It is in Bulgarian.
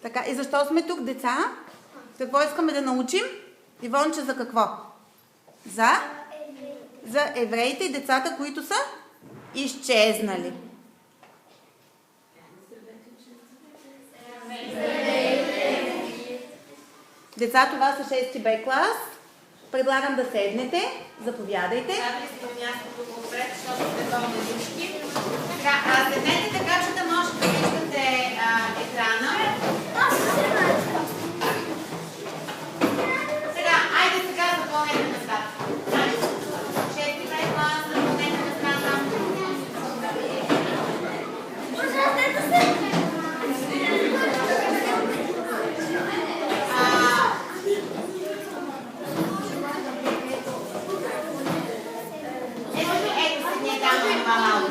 Така, и защо сме тук, деца? Какво искаме да научим? Ивонче, за какво? За евреите и децата, които са изчезнали. Деца, това са 6 Б клас. Предлагам да седнете. Заповядайте. Мястото отпред, защото сте долни душки. Седнете така, че да можете да